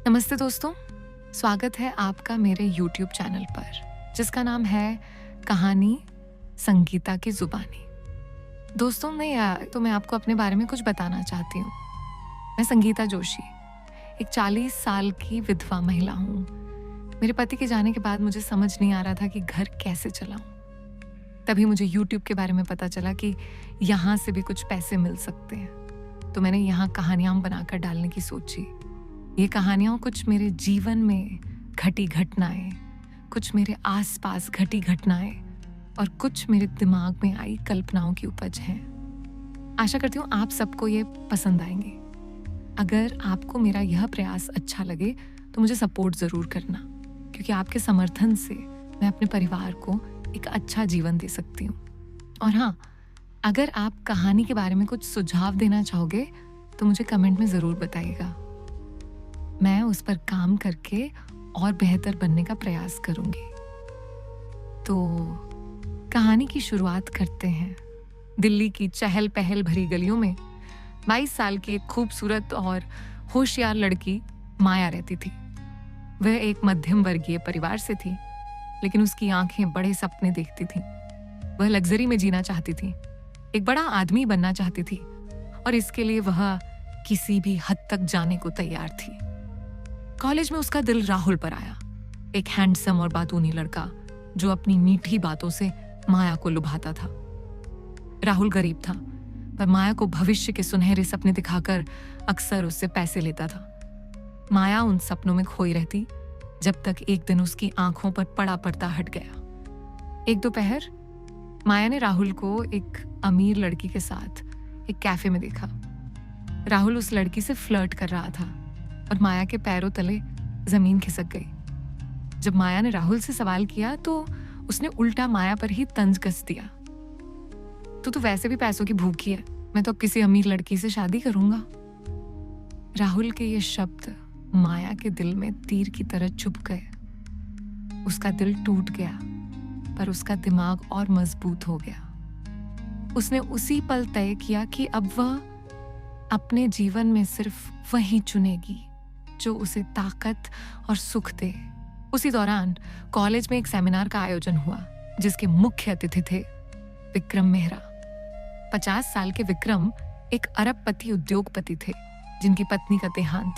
नमस्ते दोस्तों, स्वागत है आपका मेरे YouTube चैनल पर जिसका नाम है कहानी संगीता की जुबानी। दोस्तों मैं आपको अपने बारे में कुछ बताना चाहती हूँ। मैं संगीता जोशी, एक 40 साल की विधवा महिला हूँ। मेरे पति के जाने के बाद मुझे समझ नहीं आ रहा था कि घर कैसे चलाऊं। तभी मुझे YouTube के बारे में पता चला कि यहाँ से भी कुछ पैसे मिल सकते हैं, तो मैंने यहाँ कहानियाँ बनाकर डालने की सोची। ये कहानियाँ कुछ मेरे जीवन में घटी घटनाएं, कुछ मेरे आसपास घटी घटनाएं और कुछ मेरे दिमाग में आई कल्पनाओं की उपज हैं। आशा करती हूँ आप सबको ये पसंद आएंगे। अगर आपको मेरा यह प्रयास अच्छा लगे तो मुझे सपोर्ट ज़रूर करना, क्योंकि आपके समर्थन से मैं अपने परिवार को एक अच्छा जीवन दे सकती हूँ। और हाँ, अगर आप कहानी के बारे में कुछ सुझाव देना चाहोगे तो मुझे कमेंट में ज़रूर बताइएगा। मैं उस पर काम करके और बेहतर बनने का प्रयास करूंगी। तो कहानी की शुरुआत करते हैं। दिल्ली की चहल पहल भरी गलियों में 22 साल की एक खूबसूरत और होशियार लड़की माया रहती थी। वह एक मध्यम वर्गीय परिवार से थी, लेकिन उसकी आंखें बड़े सपने देखती थीं। वह लग्जरी में जीना चाहती थी, एक बड़ा आदमी बनना चाहती थी और इसके लिए वह किसी भी हद तक जाने को तैयार थी। कॉलेज में उसका दिल राहुल पर आया, एक हैंडसम और बातूनी लड़का जो अपनी मीठी बातों से माया को लुभाता था। राहुल गरीब था, पर माया को भविष्य के सुनहरे सपने दिखाकर अक्सर उससे पैसे लेता था। माया उन सपनों में खोई रहती जब तक एक दिन उसकी आंखों पर पड़ा पर्दा हट गया। एक दोपहर माया ने राहुल को एक अमीर लड़की के साथ एक कैफे में देखा। राहुल उस लड़की से फ्लर्ट कर रहा था और माया के पैरों तले जमीन खिसक गई। जब माया ने राहुल से सवाल किया तो उसने उल्टा माया पर ही तंज कस दिया। तो वैसे भी पैसों की भूखी है, मैं तो अब किसी अमीर लड़की से शादी करूंगा। राहुल के ये शब्द माया के दिल में तीर की तरह चुभ गए। उसका दिल टूट गया, पर उसका दिमाग और मजबूत हो गया। उसने उसी पल तय किया कि अब वह अपने जीवन में सिर्फ वही चुनेगी जो उसे ताकत और सुख दे। उसी दौरान कॉलेज में एक सेमिनार का आयोजन हुआ, जिसके मुख्य अतिथि थे विक्रम मेहरा। 50 साल के विक्रम एक अरबपति उद्योगपति थे, जिनकी पत्नी का देहांत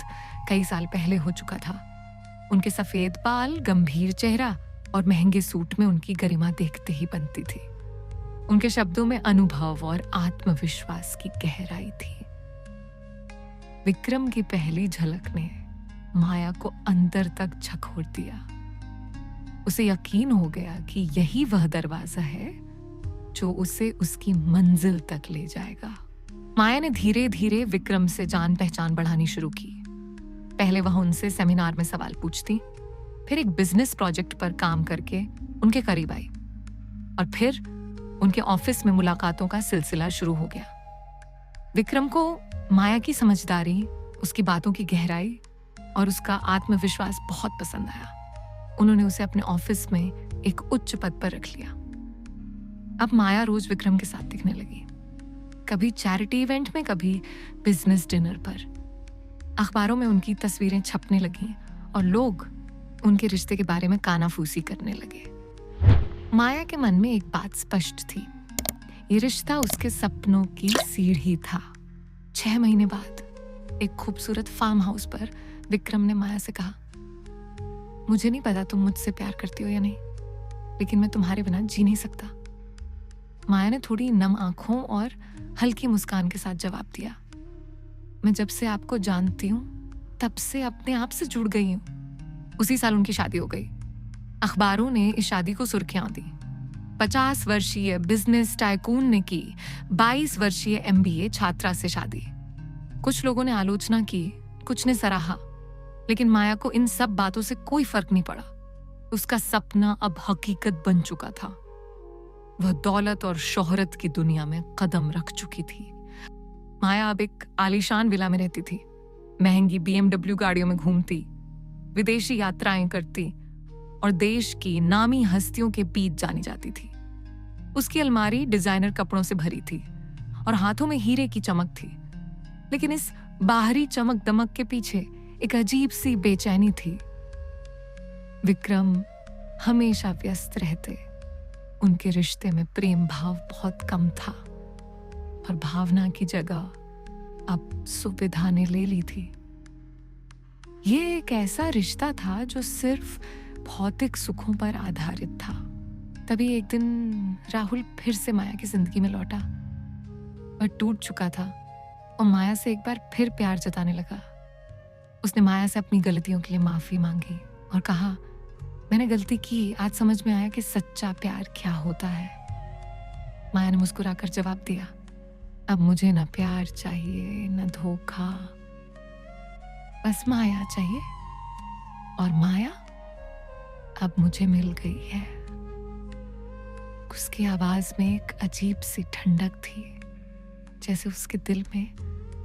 कई साल पहले हो चुका था। उनके सफेद बाल, गंभीर चेहरा और महंगे सूट में उनकी गरिमा देखते ही बनती थी। उनके शब्दों में अनुभव और आत्मविश्वास की गहराई थी। विक्रम की पहली झलक ने माया को अंदर तक झकोर दिया। उसे यकीन हो गया कि यही वह दरवाजा है जो उसे उसकी मंजिल तक ले जाएगा। माया ने धीरे धीरे विक्रम से जान पहचान बढ़ानी शुरू की। पहले वह उनसे सेमिनार में सवाल पूछती, फिर एक बिजनेस प्रोजेक्ट पर काम करके उनके करीब आई, और फिर उनके ऑफिस में मुलाकातों का सिलसिला शुरू हो गया। विक्रम को माया की समझदारी, उसकी बातों की गहराई और उसका आत्मविश्वास बहुत पसंद आया। उन्होंने उसे अपने ऑफिस में एक उच्च पद पर रख लिया। अब माया रोज विक्रम के साथ दिखने लगी, कभी चैरिटी इवेंट में, कभी बिजनेस डिनर पर। अखबारों में उनकी तस्वीरें छपने लगीं और लोग उनके रिश्ते के बारे में कानाफूसी करने लगे। माया के मन में एक बात स्पष्ट थी, ये रिश्ता उसके सपनों की सीढ़ी था। 6 महीने बाद एक खूबसूरत फार्म हाउस पर विक्रम ने माया से कहा, मुझे नहीं पता तुम मुझसे प्यार करती हो या नहीं, लेकिन मैं तुम्हारे बिना जी नहीं सकता। माया ने थोड़ी नम आंखों और हल्की मुस्कान के साथ जवाब दिया, मैं जब से आपको जानती हूँ तब से अपने आप से जुड़ गई हूँ। उसी साल उनकी शादी हो गई। अखबारों ने इस शादी को सुर्खियां दी। 50 वर्षीय बिजनेस टाइकून ने की 22 वर्षीय MBA छात्रा से शादी। कुछ लोगों ने आलोचना की, कुछ ने सराहा, लेकिन माया को इन सब बातों से कोई फर्क नहीं पड़ा। उसका सपना अब हकीकत बन चुका था। वह दौलत और शोहरत की दुनिया में कदम रख चुकी थी। माया अब एक आलीशान विला में रहती थी, महंगी BMW गाड़ियों में घूमती, विदेशी यात्राएं करती और देश की नामी हस्तियों के बीच जानी जाती थी। उसकी अलमारी डिजाइनर कपड़ों से भरी थी और हाथों में हीरे की चमक थी, लेकिन इस बाहरी चमक दमक के पीछे एक अजीब सी बेचैनी थी। विक्रम हमेशा व्यस्त रहते, उनके रिश्ते में प्रेम भाव बहुत कम था और भावना की जगह अब सुविधा ने ले ली थी। ये एक ऐसा रिश्ता था जो सिर्फ भौतिक सुखों पर आधारित था। तभी एक दिन राहुल फिर से माया की जिंदगी में लौटा। वह टूट चुका था और माया से एक बार फिर प्यार जताने लगा। उसने माया से अपनी गलतियों के लिए माफी मांगी और कहा, मैंने गलती की, आज समझ में आया कि सच्चा प्यार क्या होता है। माया ने मुस्कुराकर जवाब दिया, अब मुझे न प्यार चाहिए न धोखा, बस माया चाहिए, और माया अब मुझे मिल गई है। उसकी आवाज में एक अजीब सी ठंडक थी, जैसे उसके दिल में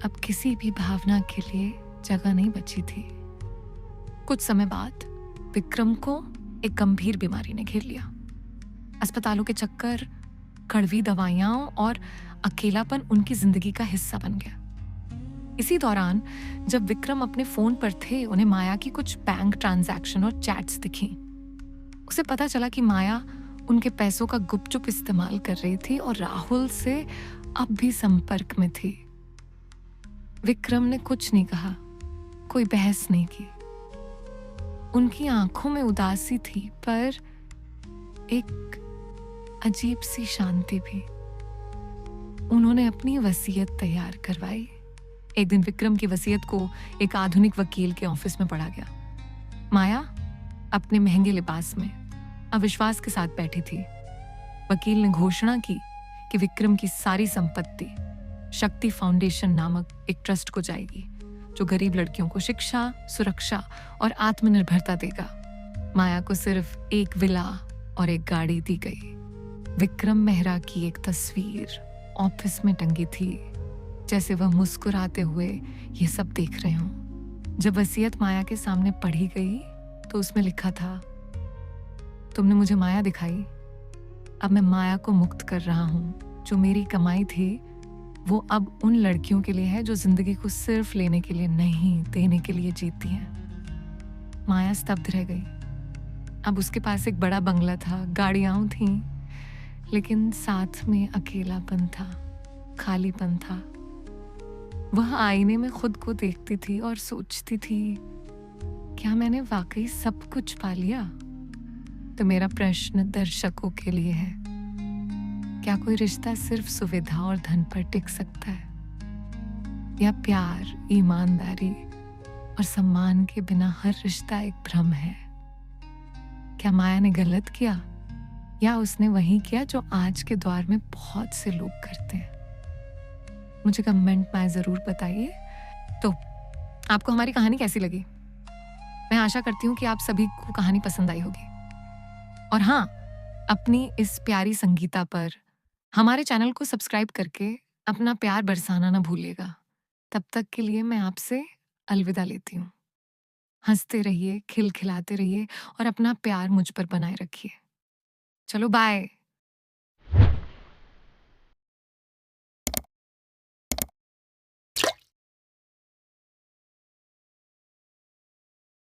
अब किसी भी भावना के लिए जगह नहीं बची थी। कुछ समय बाद विक्रम को एक गंभीर बीमारी ने घेर लिया। अस्पतालों के चक्कर, कड़वी दवाइयां और अकेलापन उनकी जिंदगी का हिस्सा बन गया। इसी दौरान जब विक्रम अपने फोन पर थे, उन्हें माया की कुछ बैंक ट्रांजैक्शन और चैट्स दिखी। उसे पता चला कि माया उनके पैसों का गुपचुप इस्तेमाल कर रही थी और राहुल से अब भी संपर्क में थी। विक्रम ने कुछ नहीं कहा, कोई बहस नहीं की। उनकी आंखों में उदासी थी, पर एक अजीब सी शांति भी। उन्होंने अपनी वसीयत तैयार करवाई। एक दिन विक्रम की वसीयत को एक आधुनिक वकील के ऑफिस में पढ़ा गया। माया अपने महंगे लिबास में अविश्वास के साथ बैठी थी। वकील ने घोषणा की कि विक्रम की सारी संपत्ति शक्ति फाउंडेशन नामक एक ट्रस्ट को जाएगी, जो गरीब लड़कियों को शिक्षा, सुरक्षा और आत्मनिर्भरता देगा। माया को सिर्फ एक विला और एक गाड़ी दी गई। विक्रम मेहरा की एक तस्वीर ऑफिस में टंगी थी, जैसे वह मुस्कुराते हुए ये सब देख रहे हों। जब वसीयत माया के सामने पढ़ी गई तो उसमें लिखा था, तुमने मुझे माया दिखाई, अब मैं माया को मुक्त कर रहा हूं। जो मेरी कमाई थी वो अब उन लड़कियों के लिए है जो जिंदगी को सिर्फ लेने के लिए नहीं, देने के लिए जीती हैं। माया स्तब्ध रह गई। अब उसके पास एक बड़ा बंगला था, गाड़ियां थीं, लेकिन साथ में अकेलापन था, खालीपन था। वह आईने में खुद को देखती थी और सोचती थी, क्या मैंने वाकई सब कुछ पा लिया? तो मेरा प्रश्न दर्शकों के लिए है, क्या कोई रिश्ता सिर्फ सुविधा और धन पर टिक सकता है, या प्यार, ईमानदारी और सम्मान के बिना हर रिश्ता एक भ्रम है? क्या माया ने गलत किया, या उसने वही किया जो आज के दौर में बहुत से लोग करते हैं? मुझे कमेंट में जरूर बताइए। तो आपको हमारी कहानी कैसी लगी? मैं आशा करती हूँ कि आप सभी को कहानी पसंद आई होगी। और हाँ, अपनी इस प्यारी संगीता पर हमारे चैनल को सब्सक्राइब करके अपना प्यार बरसाना ना भूलिएगा। तब तक के लिए मैं आपसे अलविदा लेती हूँ। हंसते रहिए, खिलखिलाते रहिए और अपना प्यार मुझ पर बनाए रखिए। चलो बाय।